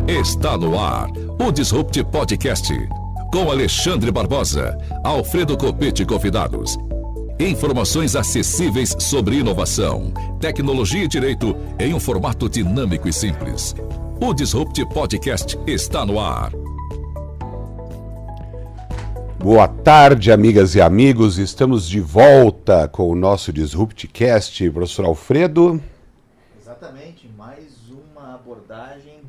Está no ar o Disrupt Podcast, com Alexandre Barbosa, Alfredo Copete e convidados. Informações acessíveis sobre inovação, tecnologia e direito em um formato dinâmico e simples. O Disrupt Podcast está no ar. Boa tarde, amigas e amigos. Estamos de volta com o nosso Disruptcast. Professor Alfredo. Exatamente, mais uma abordagem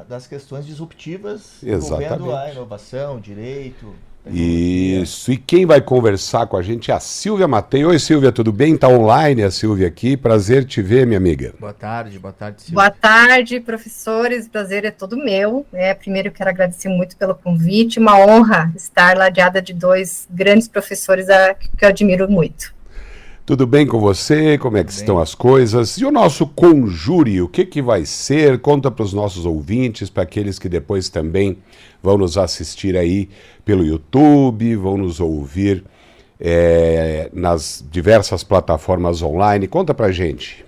das questões disruptivas envolvendo a inovação, direito. Isso, e quem vai conversar com a gente é a Silvia Matei. Oi, Silvia, tudo bem? Está online a Silvia aqui. Prazer te ver, minha amiga. Boa tarde, Silvia. Boa tarde, professores. O prazer é todo meu. Primeiro, eu quero agradecer muito pelo convite. Uma honra estar ladeada de dois grandes professores que eu admiro muito. Tudo bem com você? Como é que estão as coisas? E o nosso Conjure, o que vai ser? Conta para os nossos ouvintes, para aqueles que depois também vão nos assistir aí pelo YouTube, vão nos ouvir nas diversas plataformas online. Conta para a gente.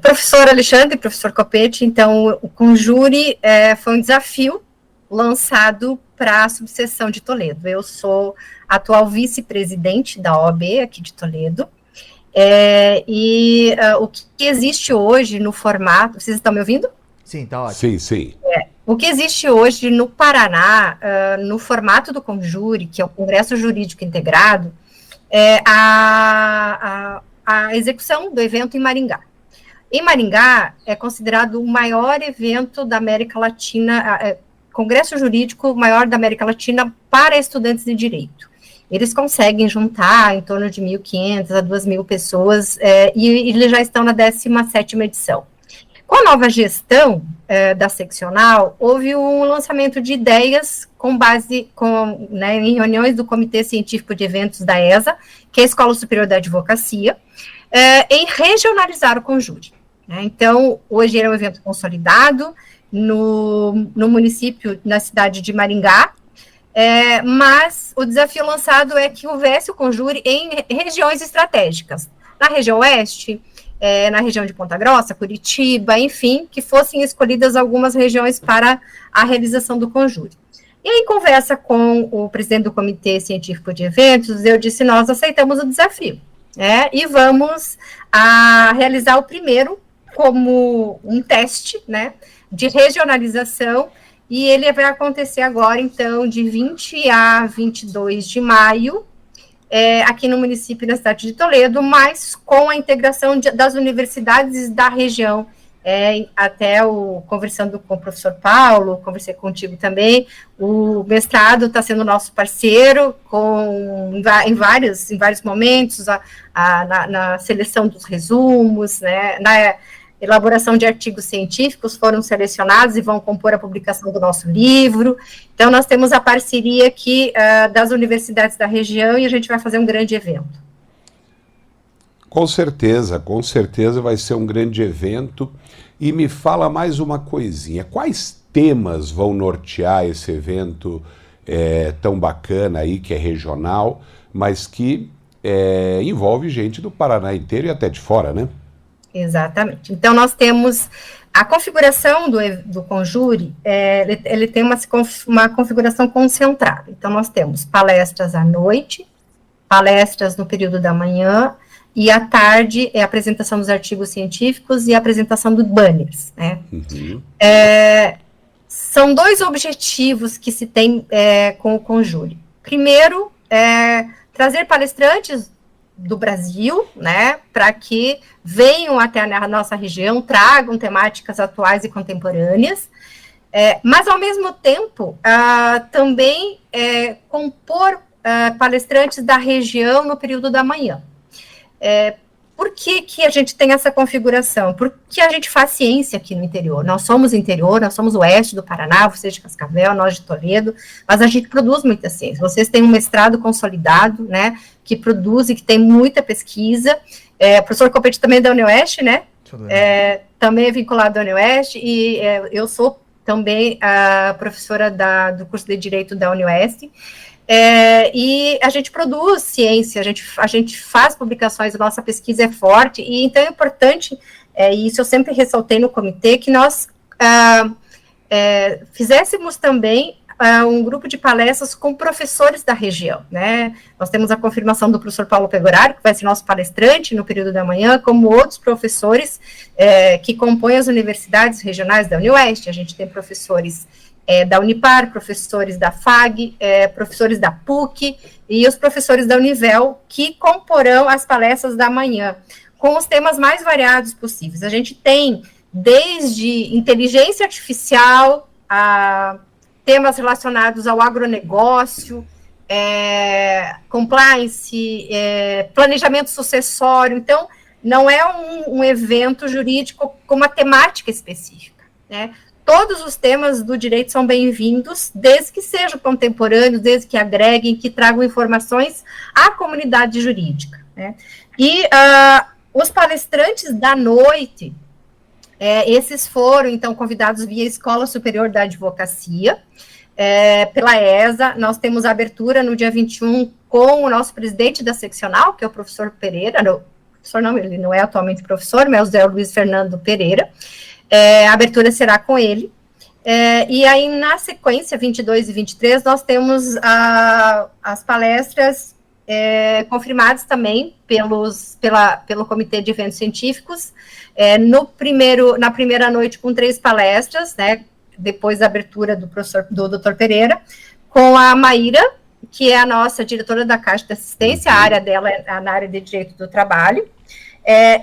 Professor Alexandre, professor Copete, então o Conjure foi um desafio lançado para a subseção de Toledo. Eu sou atual vice-presidente da OAB aqui de Toledo, o que existe hoje no formato... Vocês estão me ouvindo? Sim, tá ótimo. Sim. O que existe hoje no Paraná, no formato do Conjure, que é o Congresso Jurídico Integrado, é a execução do evento em Maringá. Em Maringá, é considerado o maior evento da América Latina, Congresso Jurídico maior da América Latina para estudantes de direito. Eles conseguem juntar em torno de 1.500 a 2.000 pessoas e eles já estão na 17ª edição. Com a nova gestão da seccional, houve um lançamento de ideias com base em reuniões do Comitê Científico de Eventos da ESA, que é a Escola Superior da Advocacia, em regionalizar o Conjure. Então, hoje é um evento consolidado no município, na cidade de Maringá, mas o desafio lançado é que houvesse o Conjure em regiões estratégicas, na região oeste, na região de Ponta Grossa, Curitiba, enfim, que fossem escolhidas algumas regiões para a realização do Conjure. E aí, em conversa com o presidente do Comitê Científico de Eventos, eu disse, nós aceitamos o desafio, e vamos realizar o primeiro como um teste, de regionalização, e ele vai acontecer agora, então, de 20 a 22 de maio, aqui no município da cidade de Toledo, mas com a integração das universidades da região. Conversando com o professor Paulo, conversei contigo também, o mestrado está sendo nosso parceiro em vários momentos, na seleção dos resumos, na elaboração de artigos científicos, foram selecionados e vão compor a publicação do nosso livro. Então, nós temos a parceria aqui das universidades da região e a gente vai fazer um grande evento. Com certeza vai ser um grande evento. E me fala mais uma coisinha, quais temas vão nortear esse evento tão bacana aí, que é regional, mas que envolve gente do Paraná inteiro e até de fora, né? Exatamente. Então, nós temos a configuração do Conjure, ele tem uma configuração concentrada. Então, nós temos palestras à noite, palestras no período da manhã, e à tarde é a apresentação dos artigos científicos e a apresentação dos banners, Uhum. São dois objetivos que se tem com o Conjure. Primeiro, trazer palestrantes do Brasil, para que venham até a nossa região, tragam temáticas atuais e contemporâneas, mas, ao mesmo tempo, também compor palestrantes da região no período da manhã. Por que a gente tem essa configuração? Porque a gente faz ciência aqui no interior. Nós somos interior, nós somos o oeste do Paraná, vocês de Cascavel, nós de Toledo, mas a gente produz muita ciência. Vocês têm um mestrado consolidado, que produz e que tem muita pesquisa. O professor Copete também é da UniOeste, também é vinculado à UniOeste, e eu sou também a professora do curso de Direito da UniOeste. E a gente produz ciência, a gente faz publicações, a nossa pesquisa é forte, e então é importante, e isso eu sempre ressaltei no comitê, que nós fizéssemos também um grupo de palestras com professores da região, né? Nós temos a confirmação do professor Paulo Pegoraro, que vai ser nosso palestrante no período da manhã, como outros professores que compõem as universidades regionais da UniOeste. A gente tem professores da Unipar, professores da FAG, professores da PUC e os professores da Univel, que comporão as palestras da manhã, com os temas mais variados possíveis. A gente tem desde inteligência artificial a temas relacionados ao agronegócio, compliance, planejamento sucessório. Então, não é um evento jurídico com uma temática específica, né? Todos os temas do direito são bem-vindos, desde que sejam contemporâneos, desde que agreguem, que tragam informações à comunidade jurídica, né? E os palestrantes da noite, esses foram, então, convidados via Escola Superior da Advocacia, pela ESA. Nós temos a abertura no dia 21 com o nosso presidente da seccional, que é o professor Pereira, ele não é atualmente professor, mas é o Zé Luiz Fernando Pereira. A abertura será com ele. E aí, na sequência, 22 e 23, nós temos as palestras confirmadas também pelo Comitê de Eventos Científicos, na primeira noite com 3 palestras, né, depois da abertura do Dr. Pereira, com a Maíra, que é a nossa diretora da Caixa de Assistência, a área dela é na área de Direito do Trabalho,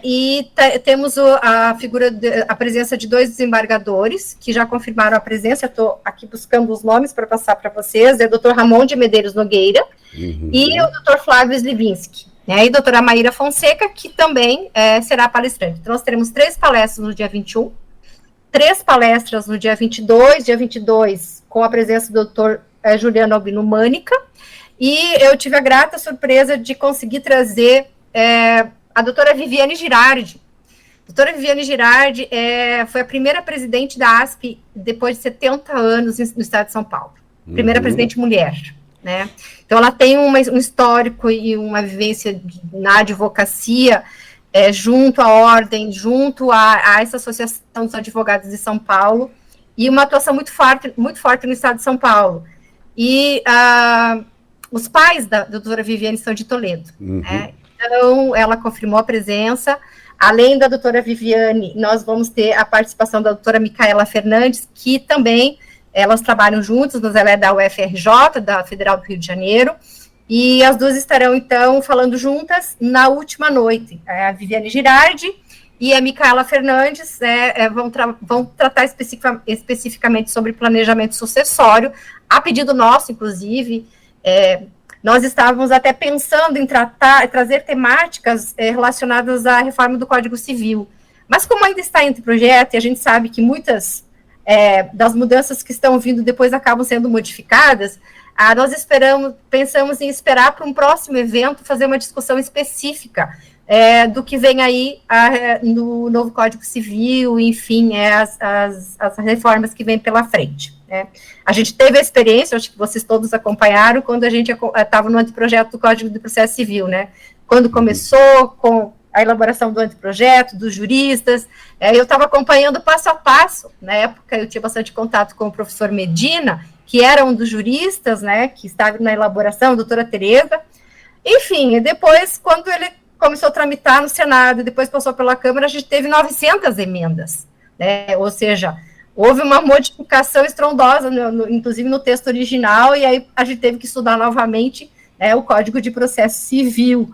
e temos a presença de 2 desembargadores, que já confirmaram a presença. Eu estou aqui buscando os nomes para passar para vocês, é o Dr. Ramon de Medeiros Nogueira, e o Dr. Flávio Slivinski, né, e a doutora Maíra Fonseca, que também será palestrante. Então, nós teremos 3 palestras no dia 21, 3 palestras no dia 22, com a presença do Dr. Juliano Albino Mânica, e eu tive a grata surpresa de conseguir trazer a doutora Viviane Girardi. A doutora Viviane Girardi foi a primeira presidente da ASP depois de 70 anos no estado de São Paulo. Primeira presidente mulher, né? Então, ela tem um histórico e uma vivência na advocacia, junto à ordem, junto a essa Associação dos Advogados de São Paulo, e uma atuação muito forte no estado de São Paulo. E os pais da doutora Viviane são de Toledo, né? Então, ela confirmou a presença. Além da doutora Viviane, nós vamos ter a participação da doutora Micaela Fernandes, que também, elas trabalham juntas, mas ela é da UFRJ, da Federal do Rio de Janeiro, e as duas estarão, então, falando juntas na última noite. A Viviane Girardi e a Micaela Fernandes vão tratar especificamente sobre planejamento sucessório, a pedido nosso, inclusive. Nós estávamos até pensando em trazer temáticas relacionadas à reforma do Código Civil, mas como ainda está entre projeto, e a gente sabe que muitas das mudanças que estão vindo depois acabam sendo modificadas, nós pensamos em esperar para um próximo evento fazer uma discussão específica do que vem aí no novo Código Civil, enfim, as reformas que vêm pela frente, né? A gente teve a experiência, acho que vocês todos acompanharam, quando a gente estava no anteprojeto do Código de Processo Civil, né? Quando começou com a elaboração do anteprojeto, dos juristas, eu estava acompanhando passo a passo. Na época, eu tinha bastante contato com o professor Medina, que era um dos juristas, né, que estava na elaboração, a doutora Tereza. Enfim, depois, quando ele começou a tramitar no Senado, e depois passou pela Câmara, a gente teve 900 emendas, né? Ou seja, houve uma modificação estrondosa, inclusive no texto original, e aí a gente teve que estudar novamente o Código de Processo Civil.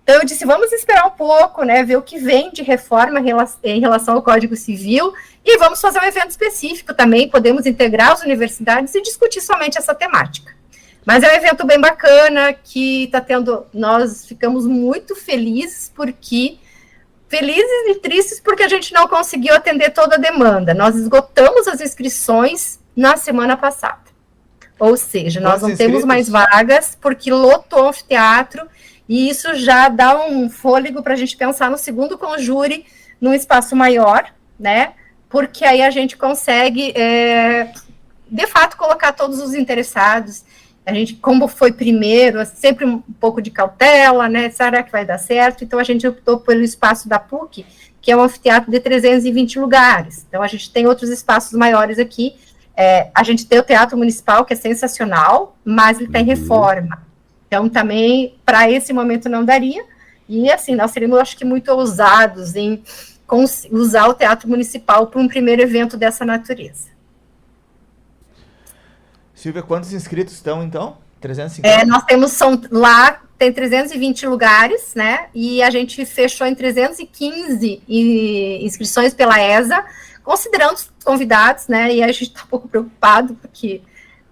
Então, eu disse, vamos esperar um pouco, né, ver o que vem de reforma em relação ao Código Civil, e vamos fazer um evento específico também, podemos integrar as universidades e discutir somente essa temática. Mas é um evento bem bacana, que está tendo, nós ficamos muito felizes e tristes porque a gente não conseguiu atender toda a demanda. Nós esgotamos as inscrições na semana passada. Ou seja, nós não temos mais vagas, porque lotou o anfiteatro, e isso já dá um fôlego para a gente pensar no segundo conjure, num espaço maior, né? Porque aí a gente consegue, de fato, colocar todos os interessados. A gente, como foi primeiro, sempre um pouco de cautela, né? Será que vai dar certo? Então, a gente optou pelo espaço da PUC, que é um anfiteatro de 320 lugares. Então, a gente tem outros espaços maiores aqui, A gente tem o Teatro Municipal, que é sensacional, mas ele está em reforma. Então, também, para esse momento, não daria. E, assim, nós seríamos, acho que, muito ousados em usar o Teatro Municipal para um primeiro evento dessa natureza. Silvia, quantos inscritos estão, então? 350? Nós temos, lá tem 320 lugares, né? E a gente fechou em 315 inscrições pela ESA, considerando os convidados, né? E a gente está um pouco preocupado, porque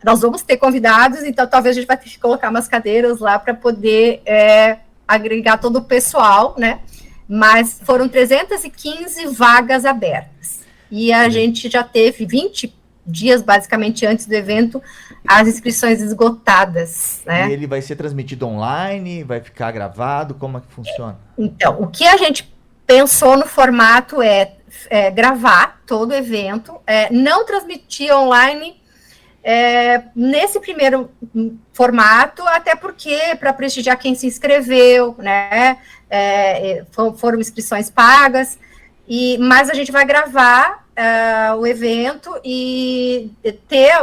nós vamos ter convidados, então talvez a gente vai ter que colocar umas cadeiras lá para poder agregar todo o pessoal, né? Mas foram 315 vagas abertas. E a gente já teve 20 dias, basicamente, antes do evento, as inscrições esgotadas, né? E ele vai ser transmitido online, vai ficar gravado, como é que funciona? Então, o que a gente pensou no formato é gravar todo o evento, não transmitir online nesse primeiro formato, até porque para prestigiar quem se inscreveu, né? Foram inscrições pagas, mas a gente vai gravar o evento e ter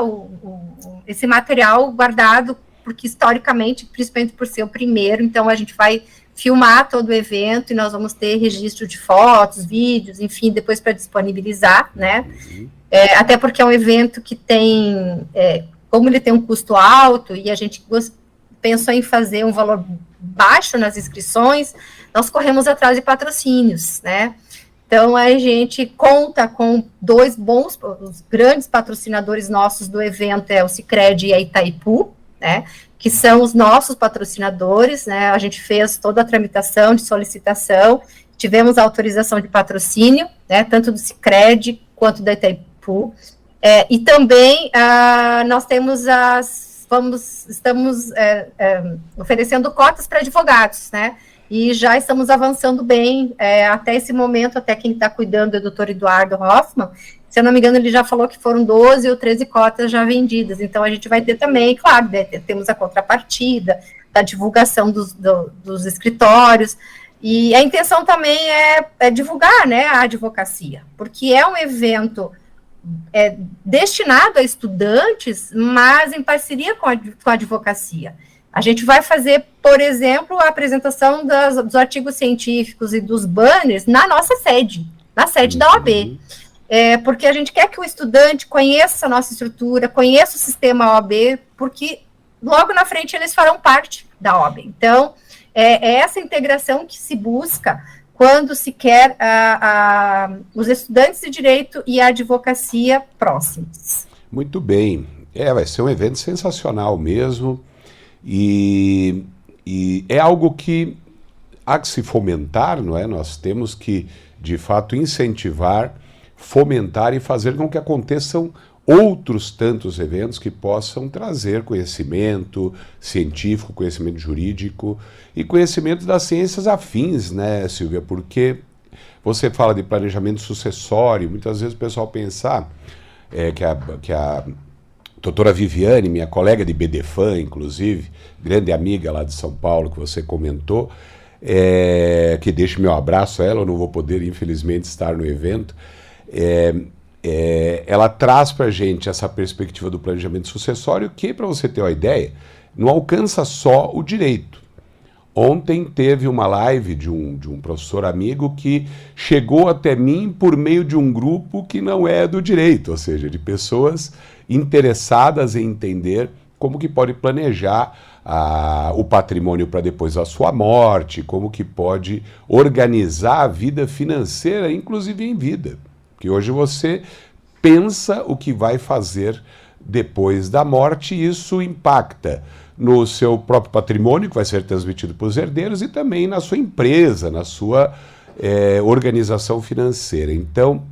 esse material guardado, porque historicamente, principalmente por ser o primeiro, então a gente vai filmar todo o evento e nós vamos ter registro de fotos, vídeos, enfim, depois para disponibilizar, né? Até porque é um evento que tem, como ele tem um custo alto e a gente pensou em fazer um valor baixo nas inscrições, nós corremos atrás de patrocínios, né? Então, a gente conta com os grandes patrocinadores nossos do evento, o Sicredi e a Itaipu, né, que são os nossos patrocinadores, né, a gente fez toda a tramitação de solicitação, tivemos a autorização de patrocínio, né, tanto do Sicredi quanto da Itaipu, e também nós temos estamos oferecendo cotas para advogados, né, e já estamos avançando bem, até esse momento, até quem está cuidando é o doutor Eduardo Hoffman, se eu não me engano, ele já falou que foram 12 ou 13 cotas já vendidas, então a gente vai ter também, claro, temos a contrapartida, da divulgação dos escritórios, e a intenção também é divulgar, né, a advocacia, porque é um evento destinado a estudantes, mas em parceria com a advocacia. A gente vai fazer, por exemplo, a apresentação dos artigos científicos e dos banners na nossa sede, na sede da OAB. Porque a gente quer que o estudante conheça a nossa estrutura, conheça o sistema OAB, porque logo na frente eles farão parte da OAB. Então, é essa integração que se busca quando se quer os estudantes de direito e a advocacia próximos. Muito bem. Vai ser um evento sensacional mesmo. E é algo que há que se fomentar, não é? Nós temos que, de fato, incentivar, fomentar e fazer com que aconteçam outros tantos eventos que possam trazer conhecimento científico, conhecimento jurídico e conhecimento das ciências afins, né, Silvia? Porque você fala de planejamento sucessório, muitas vezes o pessoal pensa que a doutora Viviane, minha colega de BDFAN, inclusive, grande amiga lá de São Paulo, que você comentou, que deixe meu abraço a ela, eu não vou poder, infelizmente, estar no evento, ela traz para a gente essa perspectiva do planejamento sucessório que, para você ter uma ideia, não alcança só o direito. Ontem teve uma live de um professor amigo que chegou até mim por meio de um grupo que não é do direito, ou seja, de pessoas interessadas em entender como que pode planejar o patrimônio para depois da sua morte, como que pode organizar a vida financeira, inclusive em vida. Porque hoje você pensa o que vai fazer depois da morte e isso impacta no seu próprio patrimônio, que vai ser transmitido para os herdeiros, e também na sua empresa, na sua organização financeira. Então,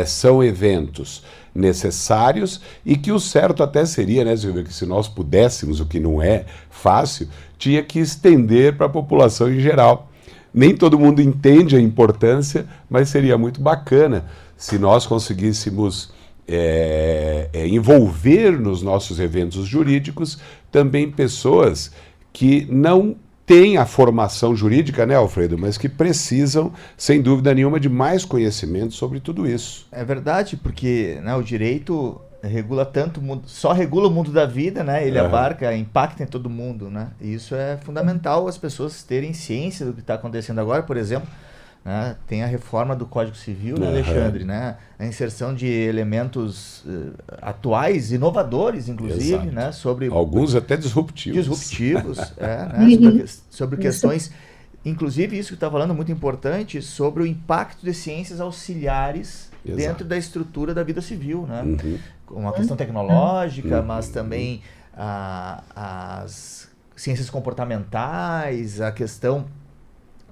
são eventos necessários e que o certo até seria, né, Silvia, que se nós pudéssemos, o que não é fácil, tinha que estender para a população em geral. Nem todo mundo entende a importância, mas seria muito bacana se nós conseguíssemos envolver nos nossos eventos jurídicos também pessoas que não têm a formação jurídica, né, Alfredo, mas que precisam, sem dúvida nenhuma, de mais conhecimento sobre tudo isso. É verdade, porque, né, o direito regula tanto o mundo, só regula o mundo da vida, né? Ele abarca, impacta em todo mundo, né? E isso é fundamental as pessoas terem ciência do que está acontecendo agora, por exemplo. Né? Tem a reforma do Código Civil, né, Alexandre, né? A inserção de elementos atuais, inovadores, inclusive, né? Sobre alguns até disruptivos. Né? Sobre questões, inclusive isso que está falando, muito importante, sobre o impacto de ciências auxiliares dentro da estrutura da vida civil, né? Uma questão tecnológica, mas também as ciências comportamentais, a questão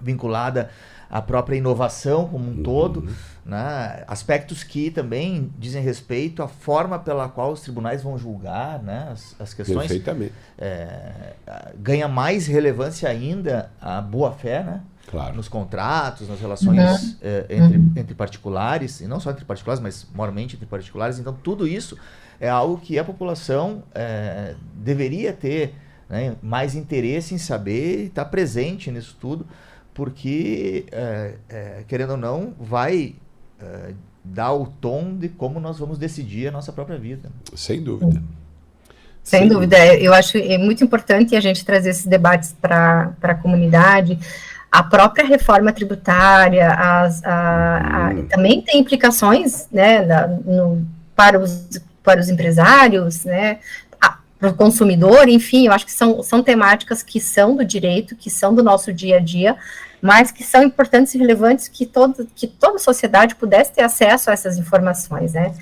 vinculada a própria inovação como um todo, né? Aspectos que também dizem respeito à forma pela qual os tribunais vão julgar, né? As questões. Perfeitamente. Ganha mais relevância ainda a boa-fé, né? Claro. Nos contratos, nas relações entre particulares, e não só entre particulares, mas maiormente entre particulares. Então, tudo isso é algo que a população deveria ter, né, mais interesse em saber e estar presente nisso tudo, porque, querendo ou não, vai dar o tom de como nós vamos decidir a nossa própria vida. Sem dúvida. Sem dúvida. Eu acho muito importante a gente trazer esses debates para a comunidade. A própria reforma tributária também tem implicações, né, para os empresários, né, para o consumidor, enfim, eu acho que são temáticas que são do direito, que são do nosso dia a dia, mas que são importantes e relevantes que toda a sociedade pudesse ter acesso a essas informações, né?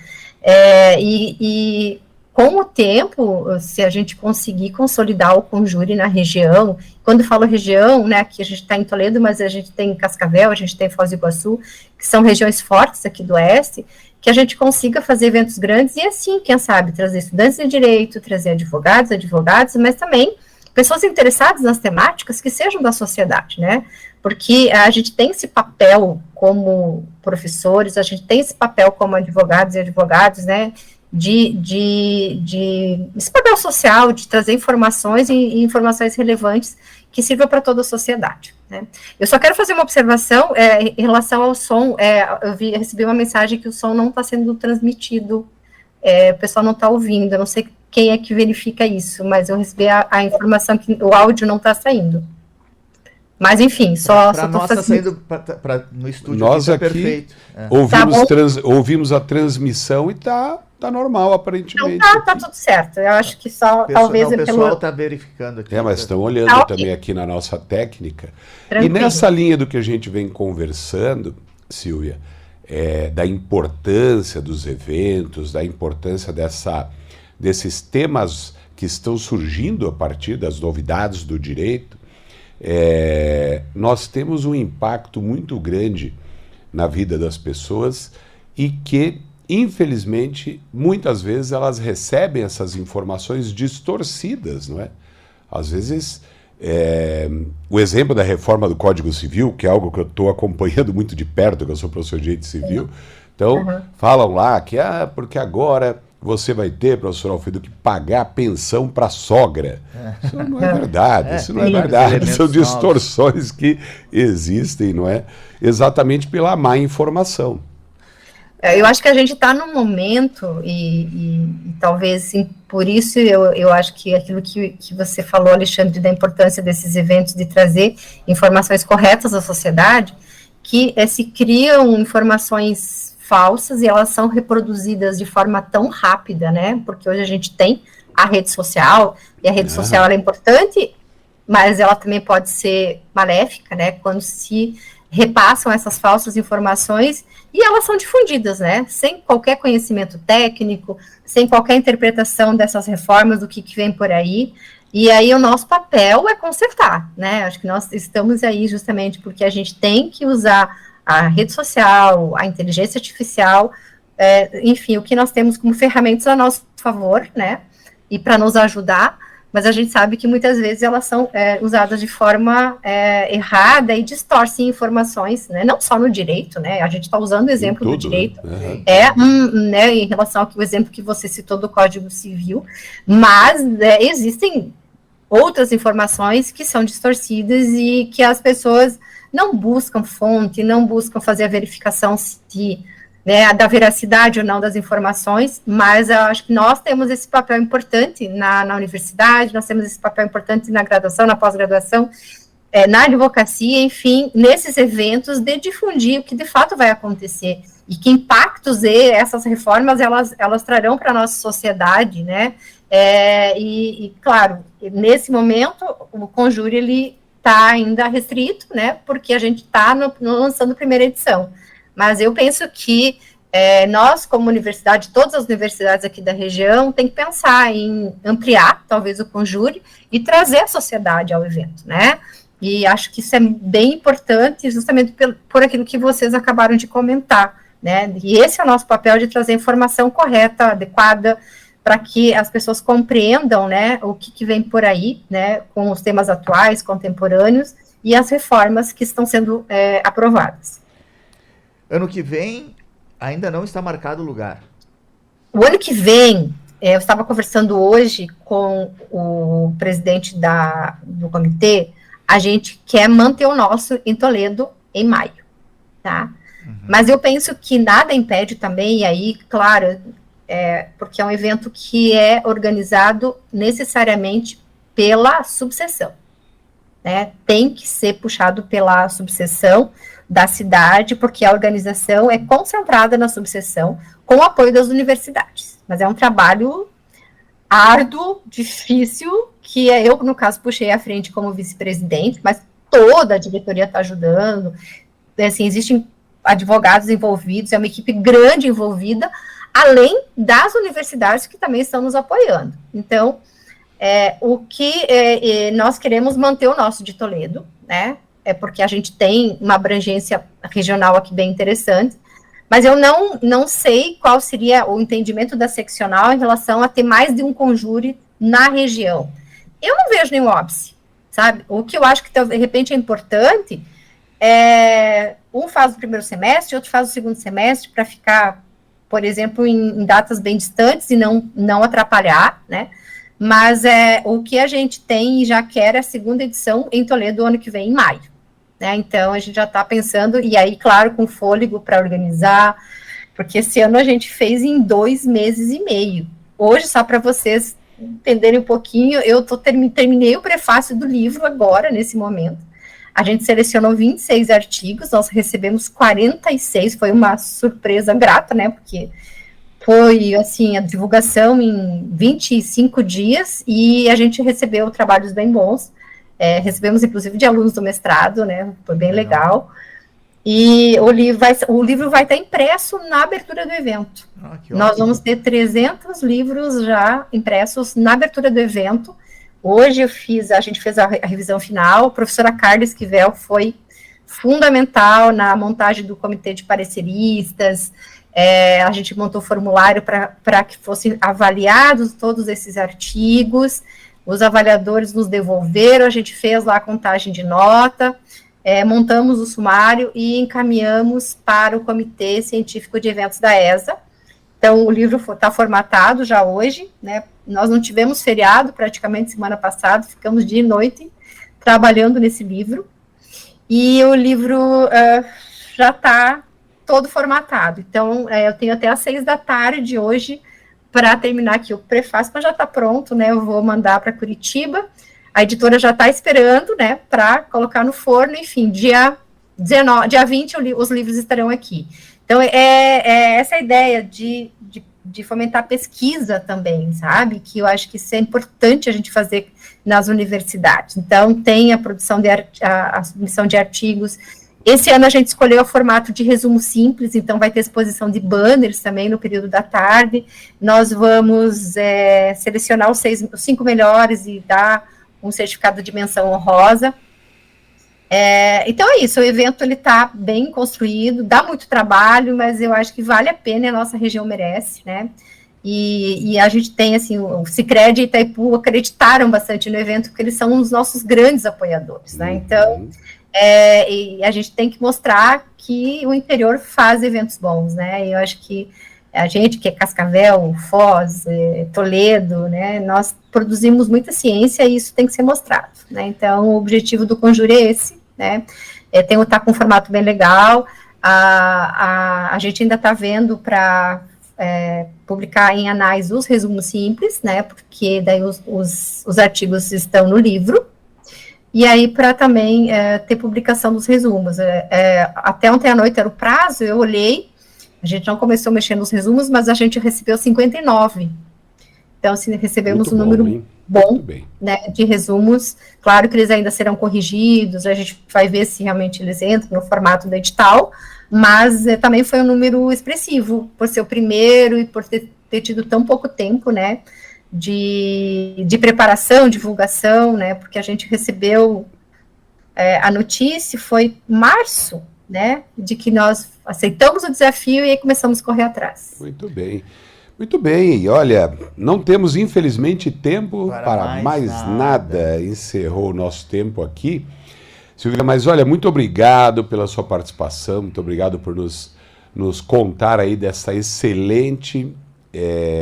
E com o tempo, se a gente conseguir consolidar o Conjure na região, quando falo região, né, aqui a gente está em Toledo, mas a gente tem Cascavel, a gente tem Foz do Iguaçu, que são regiões fortes aqui do Oeste, que a gente consiga fazer eventos grandes e assim, quem sabe, trazer estudantes de direito, trazer advogados, mas também pessoas interessadas nas temáticas que sejam da sociedade, né? Porque a gente tem esse papel como professores, a gente tem esse papel como advogados e advogadas, né? Esse papel social, de trazer informações e informações relevantes que sirvam para toda a sociedade, né? Eu só quero fazer uma observação em relação ao som. Eu recebi uma mensagem que o som não está sendo transmitido, o pessoal não está ouvindo, eu não sei quem é que verifica isso, mas eu recebi a informação que o áudio não está saindo. Mas, enfim, só estou fazendo... no estúdio nós aqui perfeito. Ouvimos a transmissão e está normal, aparentemente. Então tá tudo certo. Eu acho que só, talvez... O pessoal está verificando aqui. Mas estão olhando também aqui na nossa técnica. Tranquilo. E nessa linha do que a gente vem conversando, Silvia, da importância dos eventos, da importância desses temas que estão surgindo a partir das novidades do direito, nós temos um impacto muito grande na vida das pessoas e que, infelizmente, muitas vezes elas recebem essas informações distorcidas, não é? Às vezes, o exemplo da reforma do Código Civil, que é algo que eu estou acompanhando muito de perto, que eu sou professor de direito civil, então falam lá que porque agora você vai ter, professor Alfredo, que pagar pensão para a sogra. Isso não é verdade, isso não é verdade. São distorções que existem, não é? Exatamente pela má informação. Eu acho que a gente está num momento, e talvez sim, por isso eu acho que aquilo que você falou, Alexandre, da importância desses eventos, de trazer informações corretas à sociedade, que se criam informações falsas e elas são reproduzidas de forma tão rápida, né? Porque hoje a gente tem a rede social, e a rede social ela é importante, mas ela também pode ser maléfica, né? Quando se repassam essas falsas informações e elas são difundidas, né? Sem qualquer conhecimento técnico, sem qualquer interpretação dessas reformas, do que vem por aí. E aí o nosso papel é consertar, né? Acho que nós estamos aí justamente porque a gente tem que usar a rede social, a inteligência artificial, enfim, o que nós temos como ferramentas a nosso favor, né, e para nos ajudar, mas a gente sabe que muitas vezes elas são usadas de forma errada e distorcem informações, né, não só no direito, né, a gente está usando o exemplo do direito, né, em relação ao exemplo que você citou do Código Civil, mas existem outras informações que são distorcidas e que as pessoas não buscam fonte, não buscam fazer a verificação se né, da veracidade ou não das informações, mas eu acho que nós temos esse papel importante na universidade, nós temos esse papel importante na graduação, na pós-graduação, na advocacia, enfim, nesses eventos, de difundir o que de fato vai acontecer, e que impactos essas reformas, elas trarão para a nossa sociedade, né, claro, nesse momento, o Conjure, ele está ainda restrito, né, porque a gente está lançando a primeira edição, mas eu penso que nós, como universidade, todas as universidades aqui da região, tem que pensar em ampliar, talvez, o Conjure, e trazer a sociedade ao evento, né, e acho que isso é bem importante, justamente por aquilo que vocês acabaram de comentar, né? E esse é o nosso papel, de trazer informação correta, adequada, para que as pessoas compreendam, né, o que vem por aí, né, com os temas atuais, contemporâneos, e as reformas que estão sendo aprovadas. Ano que vem, ainda não está marcado o lugar. O ano que vem, eu estava conversando hoje com o presidente do comitê, a gente quer manter o nosso em Toledo em maio, tá? Uhum. Mas eu penso que nada impede também, e aí, claro, porque é um evento que é organizado necessariamente pela subseção, né? Tem que ser puxado pela subseção da cidade, porque a organização é concentrada na subseção, com o apoio das universidades. Mas é um trabalho árduo, difícil, que eu, no caso, puxei à frente como vice-presidente, mas toda a diretoria está ajudando, assim, existem advogados envolvidos, é uma equipe grande envolvida, além das universidades que também estão nos apoiando. Então, o que nós queremos manter o nosso de Toledo, né, porque a gente tem uma abrangência regional aqui bem interessante, mas eu não sei qual seria o entendimento da seccional em relação a ter mais de um Conjure na região. Eu não vejo nenhum óbice, sabe? O que eu acho que, de repente, é importante um faz o primeiro semestre, outro faz o segundo semestre, para ficar, por exemplo, em datas bem distantes e não atrapalhar, né? Mas o que a gente tem e já quer é a segunda edição em Toledo, ano que vem, em maio. Né? Então, a gente já está pensando, e aí, claro, com fôlego para organizar, porque esse ano a gente fez em 2 meses e meio. Hoje, só para vocês entenderem um pouquinho, eu terminei o prefácio do livro agora, nesse momento. A gente selecionou 26 artigos, nós recebemos 46, foi uma surpresa grata, né, porque foi, assim, a divulgação em 25 dias, e a gente recebeu trabalhos bem bons, recebemos, inclusive, de alunos do mestrado, né, foi bem legal, e o livro vai estar impresso na abertura do evento. Nós vamos ter 300 livros já impressos na abertura do evento. Hoje a gente fez a revisão final, a professora Carla Esquivel foi fundamental na montagem do comitê de pareceristas, a gente montou formulário para que fossem avaliados todos esses artigos, os avaliadores nos devolveram, a gente fez lá a contagem de nota, montamos o sumário e encaminhamos para o Comitê Científico de Eventos da ESA. Então, o livro está formatado já hoje, né? Nós não tivemos feriado praticamente semana passada, ficamos dia e noite trabalhando nesse livro, e o livro já está todo formatado. Então, eu tenho até às 6 da tarde hoje para terminar aqui o prefácio, mas já está pronto, né? Eu vou mandar para Curitiba, a editora já está esperando, né, para colocar no forno, enfim, dia 20 os livros estarão aqui. Então, essa ideia de fomentar pesquisa também, sabe? Que eu acho que isso é importante a gente fazer nas universidades. Então, tem a produção a submissão de artigos. Esse ano a gente escolheu o formato de resumo simples, então vai ter exposição de banners também no período da tarde. Nós vamos selecionar os 5 melhores e dar um certificado de menção honrosa. Então é isso, o evento está bem construído, dá muito trabalho, mas eu acho que vale a pena, a nossa região merece, né? E a gente tem, assim, o Sicredi e Itaipu acreditaram bastante no evento, porque eles são um dos nossos grandes apoiadores, né? Então, e a gente tem que mostrar que o interior faz eventos bons, né? E eu acho que a gente, que é Cascavel, Foz, Toledo, né, nós produzimos muita ciência e isso tem que ser mostrado, né? Então, o objetivo do Conjure é esse, né? Tá com um formato bem legal, A gente ainda está vendo para publicar em anais os resumos simples, né, porque daí os artigos estão no livro, e aí para também ter publicação dos resumos. Até ontem à noite era o prazo, eu olhei, a gente não começou a mexer nos resumos, mas a gente recebeu 59. Então, se recebemos um número bom, né, de resumos. Claro que eles ainda serão corrigidos, a gente vai ver se realmente eles entram no formato do edital, mas também foi um número expressivo, por ser o primeiro e por ter tido tão pouco tempo, né, de preparação, divulgação, né, porque a gente recebeu a notícia, foi março, né, de que nós aceitamos o desafio e aí começamos a correr atrás. Muito bem. Muito bem, olha, não temos infelizmente tempo para mais nada. Encerrou o nosso tempo aqui. Silvia, mas olha, muito obrigado pela sua participação, muito obrigado por nos contar aí dessa excelente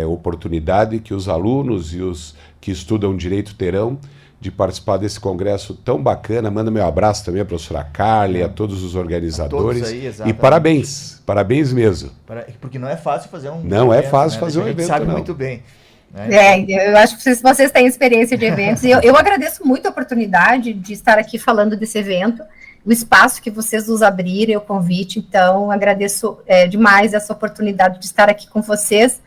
oportunidade que os alunos e os que estudam direito terão de participar desse congresso tão bacana. Manda meu abraço também à professora Carly, a todos os organizadores. Todos aí, e parabéns, parabéns mesmo. Porque não é fácil fazer um Não evento, é fácil né? fazer um evento, sabe não. muito bem. Né? Eu acho que vocês têm experiência de eventos, e eu agradeço muito a oportunidade de estar aqui falando desse evento, o espaço que vocês nos abriram, o convite, então agradeço demais essa oportunidade de estar aqui com vocês,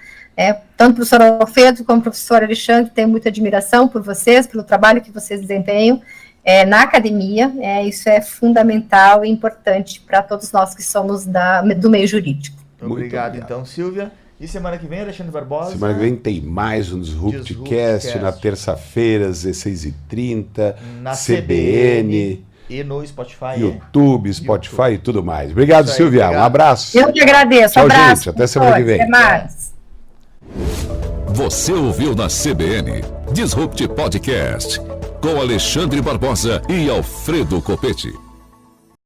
tanto o professor Alfredo como o professor Alexandre, tenho muita admiração por vocês, pelo trabalho que vocês desempenham na academia, isso é fundamental e importante para todos nós que somos do meio jurídico. Obrigado, então, Silvia. E semana que vem, Alexandre Barbosa? Semana que vem tem mais um Disruptcast, na terça-feira, às 16h30, na CBN, e no Spotify. YouTube, Spotify e tudo mais. Obrigado, Silvia. Obrigado. Um abraço. Eu que agradeço. Tchau, abraço. Gente. Até semana que vem. Até mais. Você ouviu na CBN Disrupt Podcast com Alexandre Barbosa e Alfredo Copete.